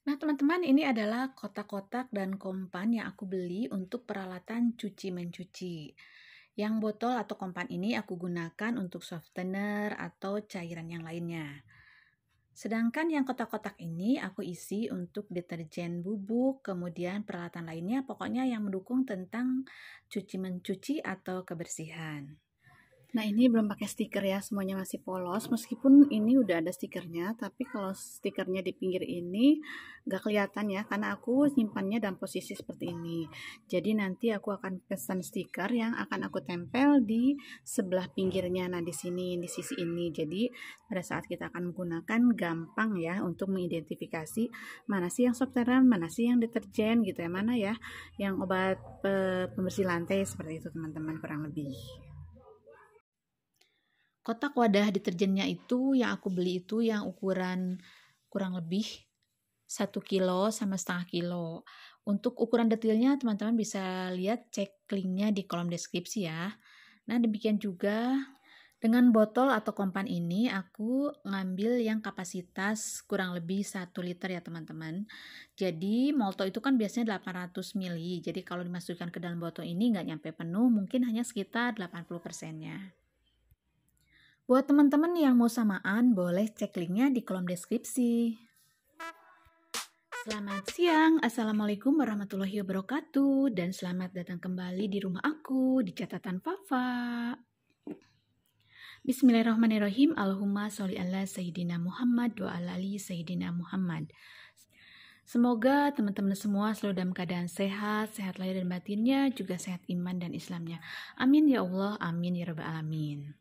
Nah, teman-teman, ini adalah kotak-kotak dan kompan yang aku beli untuk peralatan cuci-mencuci. Yang botol atau kompan ini aku gunakan untuk softener atau cairan yang lainnya. Sedangkan yang kotak-kotak ini aku isi untuk deterjen bubuk, kemudian peralatan lainnya, pokoknya yang mendukung tentang cuci-mencuci atau kebersihan. Nah, ini belum pakai stiker ya, semuanya masih polos. Meskipun ini udah ada stikernya, tapi kalau stikernya di pinggir ini nggak kelihatan ya, karena aku simpannya dalam posisi seperti ini. Jadi nanti aku akan pesan stiker yang akan aku tempel di sebelah pinggirnya. Nah, di sini, di sisi ini. Jadi pada saat kita akan menggunakan, gampang ya untuk mengidentifikasi mana sih yang softener, mana sih yang deterjen gitu ya, mana ya yang obat pembersih lantai, seperti itu teman-teman, kurang lebih. Kotak wadah deterjennya itu yang aku beli itu yang ukuran kurang lebih 1 kilo sama setengah kilo. Untuk ukuran detailnya teman-teman bisa lihat, cek linknya di kolom deskripsi ya. Nah, demikian juga dengan botol atau kompan ini aku ngambil yang kapasitas kurang lebih 1 liter ya teman-teman. Jadi molto itu kan biasanya 800 ml. Jadi kalau dimasukkan ke dalam botol ini nggak nyampe penuh, mungkin hanya sekitar 80%-nya. Buat teman-teman yang mau samaan, boleh cek linknya di kolom deskripsi. Selamat siang, Assalamualaikum warahmatullahi wabarakatuh, dan selamat datang kembali di rumah aku, di catatan Fafa. Bismillahirrahmanirrahim, Allahumma sholli ala Sayyidina Muhammad wa ala ali Sayyidina Muhammad. Semoga teman-teman semua selalu dalam keadaan sehat, sehat lahir dan batinnya, juga sehat iman dan Islamnya. Amin ya Allah, amin ya rabbal alamin.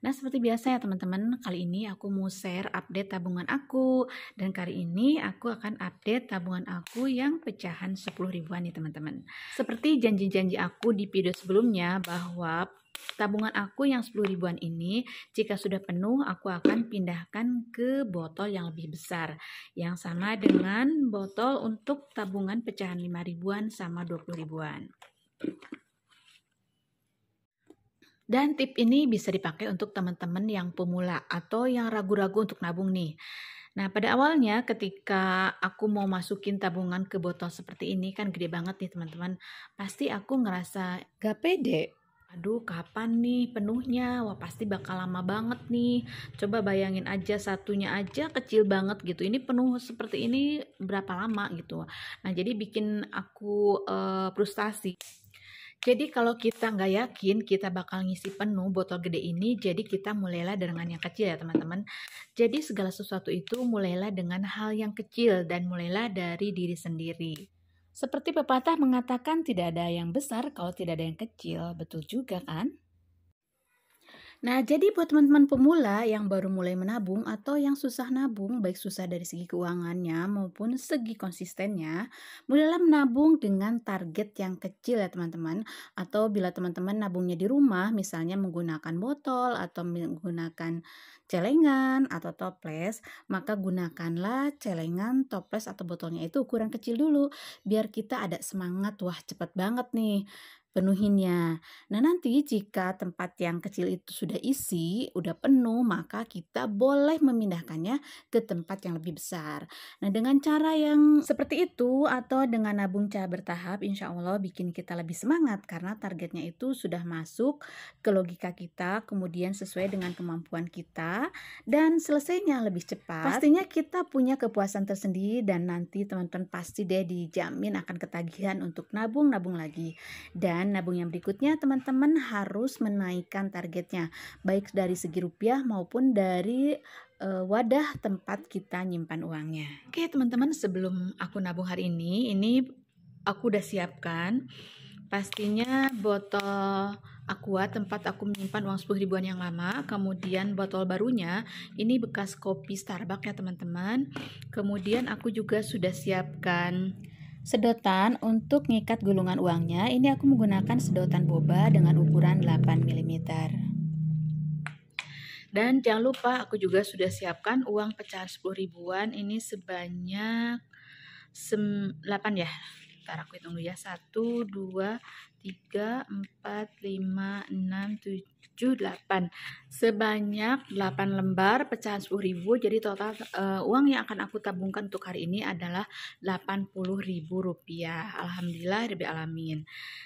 Nah, seperti biasa ya teman-teman, kali ini aku mau share update tabungan aku. Dan kali ini aku akan update tabungan aku yang pecahan 10 ribuan nih teman-teman. Seperti janji-janji aku di video sebelumnya bahwa tabungan aku yang 10 ribuan ini, jika sudah penuh aku akan pindahkan ke botol yang lebih besar. Yang sama dengan botol untuk tabungan pecahan 5 ribuan sama 20 ribuan. Dan tip ini bisa dipakai untuk teman-teman yang pemula atau yang ragu-ragu untuk nabung nih. Nah, pada awalnya ketika aku mau masukin tabungan ke botol seperti ini, kan gede banget nih teman-teman. Pasti aku ngerasa gak pede. Aduh, kapan nih penuhnya? Wah, pasti bakal lama banget nih. Coba bayangin aja, satunya aja kecil banget gitu. Ini penuh seperti ini berapa lama gitu. Nah, jadi bikin aku frustasi. Jadi kalau kita nggak yakin kita bakal ngisi penuh botol gede ini, jadi kita mulailah dengan yang kecil ya teman-teman. Jadi segala sesuatu itu mulailah dengan hal yang kecil dan mulailah dari diri sendiri. Seperti pepatah mengatakan tidak ada yang besar kalau tidak ada yang kecil, betul juga kan? Nah, jadi buat teman-teman pemula yang baru mulai menabung atau yang susah nabung, baik susah dari segi keuangannya maupun segi konsistennya, mulailah menabung dengan target yang kecil ya teman-teman. Atau bila teman-teman nabungnya di rumah, misalnya menggunakan botol atau menggunakan celengan atau toples, maka gunakanlah celengan, toples atau botolnya itu ukuran kecil dulu, biar kita ada semangat, wah cepet banget nih. penuhinnya. Nah, nanti jika tempat yang kecil itu sudah isi, udah penuh, maka kita boleh memindahkannya ke tempat yang lebih besar. Nah, dengan cara yang seperti itu atau dengan nabung cara bertahap, insya Allah bikin kita lebih semangat karena targetnya itu sudah masuk ke logika kita, kemudian sesuai dengan kemampuan kita, dan selesainya lebih cepat. Pastinya kita punya kepuasan tersendiri dan nanti teman-teman pasti deh dijamin akan ketagihan untuk nabung-nabung lagi. Dan nabung yang berikutnya teman-teman harus menaikkan targetnya, baik dari segi rupiah maupun dari wadah tempat kita nyimpan uangnya. Oke teman-teman, sebelum aku nabung hari ini aku udah siapkan pastinya botol Aqua tempat aku menyimpan uang 10 ribuan yang lama, kemudian botol barunya ini bekas kopi Starbucks ya teman-teman. Kemudian aku juga sudah siapkan sedotan untuk ngikat gulungan uangnya. Ini aku menggunakan sedotan boba dengan ukuran 8 mm. Dan jangan lupa aku juga sudah siapkan uang pecahan 10 ribuan ini sebanyak 8 ya. Ntar aku hitung dulu ya. 1, 2, 3, 4, 5, 6, 7, 8. Sebanyak 8 lembar pecahan 10 ribu. Jadi total uang yang akan aku tabungkan untuk hari ini adalah 80 ribu rupiah. Alhamdulillah rabbil alamin.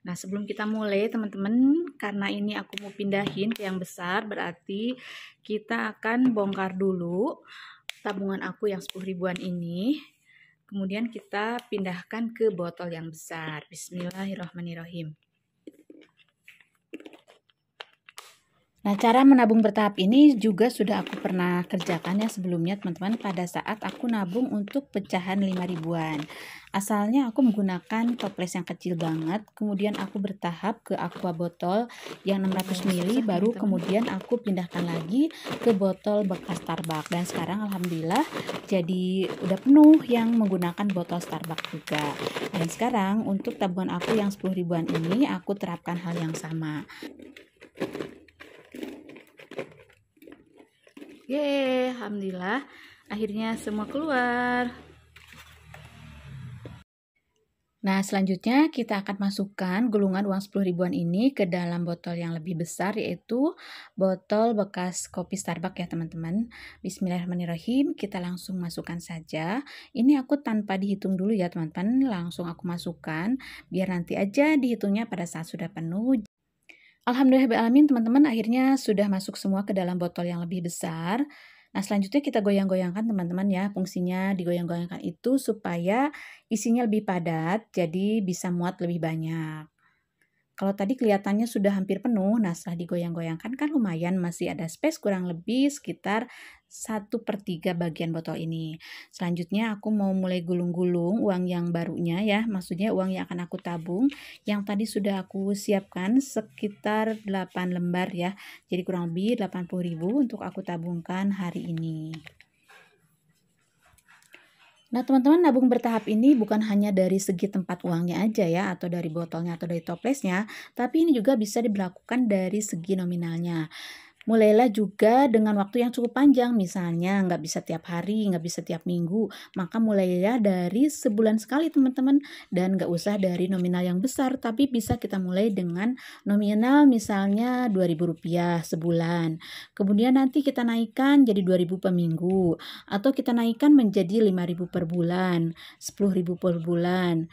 Nah, sebelum kita mulai teman-teman, karena ini aku mau pindahin ke yang besar, berarti kita akan bongkar dulu tabungan aku yang 10 ribuan ini. Kemudian kita pindahkan ke botol yang besar. Bismillahirrahmanirrahim. Nah, cara menabung bertahap ini juga sudah aku pernah kerjakan ya sebelumnya teman-teman, pada saat aku nabung untuk pecahan 5 ribuan. Asalnya aku menggunakan toples yang kecil banget, kemudian aku bertahap ke aqua botol yang 600 ml, baru kemudian aku pindahkan lagi ke botol bekas Starbucks. Dan sekarang alhamdulillah jadi udah penuh yang menggunakan botol Starbucks juga. Dan sekarang untuk tabungan aku yang 10 ribuan ini aku terapkan hal yang sama. Yeay, alhamdulillah akhirnya semua keluar. Nah, selanjutnya kita akan masukkan gulungan uang 10 ribuan ini ke dalam botol yang lebih besar, yaitu botol bekas kopi Starbucks ya teman-teman. Bismillahirrahmanirrahim, kita langsung masukkan saja. Ini aku tanpa dihitung dulu ya teman-teman, langsung aku masukkan biar nanti aja dihitungnya pada saat sudah penuh. Alhamdulillahirrahmanirrahim teman-teman, akhirnya sudah masuk semua ke dalam botol yang lebih besar. Nah, selanjutnya kita goyang-goyangkan teman-teman ya. Fungsinya digoyang-goyangkan itu supaya isinya lebih padat, jadi bisa muat lebih banyak. Kalau tadi kelihatannya sudah hampir penuh, nah setelah digoyang-goyangkan kan lumayan masih ada space kurang lebih sekitar 1/3 bagian botol ini. Selanjutnya aku mau mulai gulung-gulung uang yang barunya ya, maksudnya uang yang akan aku tabung. Yang tadi sudah aku siapkan sekitar 8 lembar ya, jadi kurang lebih 80 ribu untuk aku tabungkan hari ini. Nah, teman-teman, nabung bertahap ini bukan hanya dari segi tempat uangnya aja ya, atau dari botolnya atau dari toplesnya, tapi ini juga bisa diberlakukan dari segi nominalnya. Mulailah juga dengan waktu yang cukup panjang, misalnya nggak bisa tiap hari, nggak bisa tiap minggu, maka mulailah dari sebulan sekali teman-teman, dan nggak usah dari nominal yang besar, tapi bisa kita mulai dengan nominal misalnya Rp2.000 sebulan, kemudian nanti kita naikkan jadi Rp2.000 per minggu, atau kita naikkan menjadi Rp5.000 per bulan, Rp10.000 per bulan,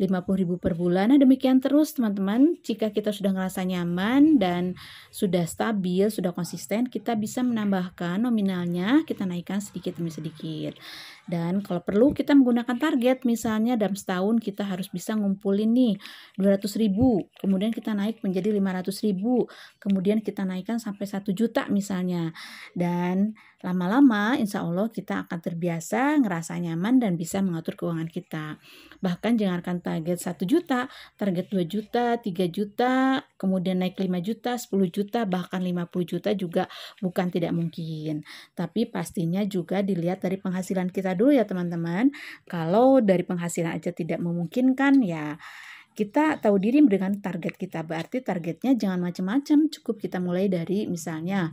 Rp50.000 per bulan. Nah, demikian terus teman-teman. Jika kita sudah ngerasa nyaman dan sudah stabil, sudah konsisten, kita bisa menambahkan nominalnya, kita naikkan sedikit demi sedikit. Dan kalau perlu kita menggunakan target, misalnya dalam setahun kita harus bisa ngumpulin nih 200.000, kemudian kita naik menjadi 500.000, kemudian kita naikkan sampai 1 juta misalnya. Dan lama-lama insya Allah kita akan terbiasa, ngerasa nyaman dan bisa mengatur keuangan kita. Bahkan jangankan target 1 juta, target 2 juta, 3 juta, kemudian naik 5 juta, 10 juta, bahkan 50 juta juga bukan tidak mungkin. Tapi pastinya juga dilihat dari penghasilan kita dulu ya teman-teman. Kalau dari penghasilan aja tidak memungkinkan ya kita tahu diri dengan target kita. Berarti targetnya jangan macam-macam, cukup kita mulai dari misalnya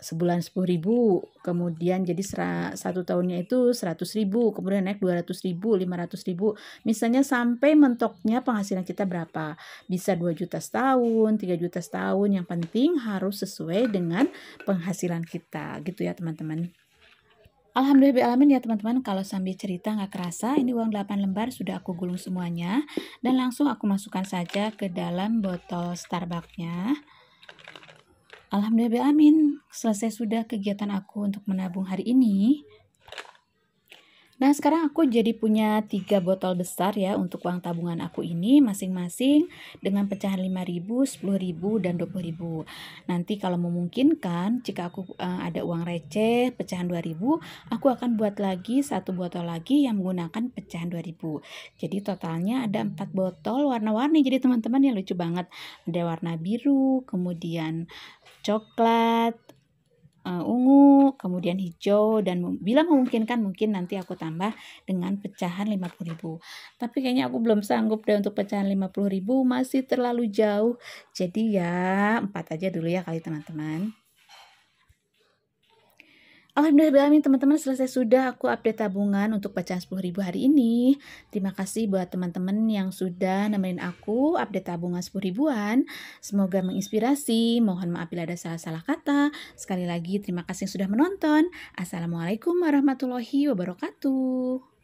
sebulan 10.000, kemudian jadi 1 tahunnya itu 100.000, kemudian naik 200.000, 500.000, misalnya sampai mentoknya penghasilan kita berapa, bisa 2 juta setahun, 3 juta setahun, yang penting harus sesuai dengan penghasilan kita, gitu ya teman-teman. Alhamdulillahirrahmanirrahim ya teman-teman, kalau sambil cerita nggak kerasa, ini uang 8 lembar sudah aku gulung semuanya, dan langsung aku masukkan saja ke dalam botol Starbucksnya. Alhamdulillahirrahmanirrahim, selesai sudah kegiatan aku untuk menabung hari ini. Nah, sekarang aku jadi punya 3 botol besar ya untuk uang tabungan aku ini, masing-masing dengan pecahan 5.000, 10.000, dan 20.000. Nanti kalau memungkinkan, jika aku ada uang receh pecahan 2.000, aku akan buat lagi 1 botol lagi yang menggunakan pecahan 2.000. Jadi totalnya ada 4 botol warna-warni. Jadi teman-teman ya lucu banget. Ada warna biru, kemudian coklat, ungu, kemudian hijau, dan bila memungkinkan mungkin nanti aku tambah dengan pecahan 50.000. Tapi kayaknya aku belum sanggup deh untuk pecahan 50.000, masih terlalu jauh. Jadi ya 4 aja dulu ya kali teman-teman. Alhamdulillah teman-teman, selesai sudah aku update tabungan untuk pecahan 10.000 hari ini. Terima kasih buat teman-teman yang sudah nemenin aku update tabungan 10 ribuan. Semoga menginspirasi. Mohon maaf bila ada salah-salah kata. Sekali lagi terima kasih yang sudah menonton. Assalamualaikum warahmatullahi wabarakatuh.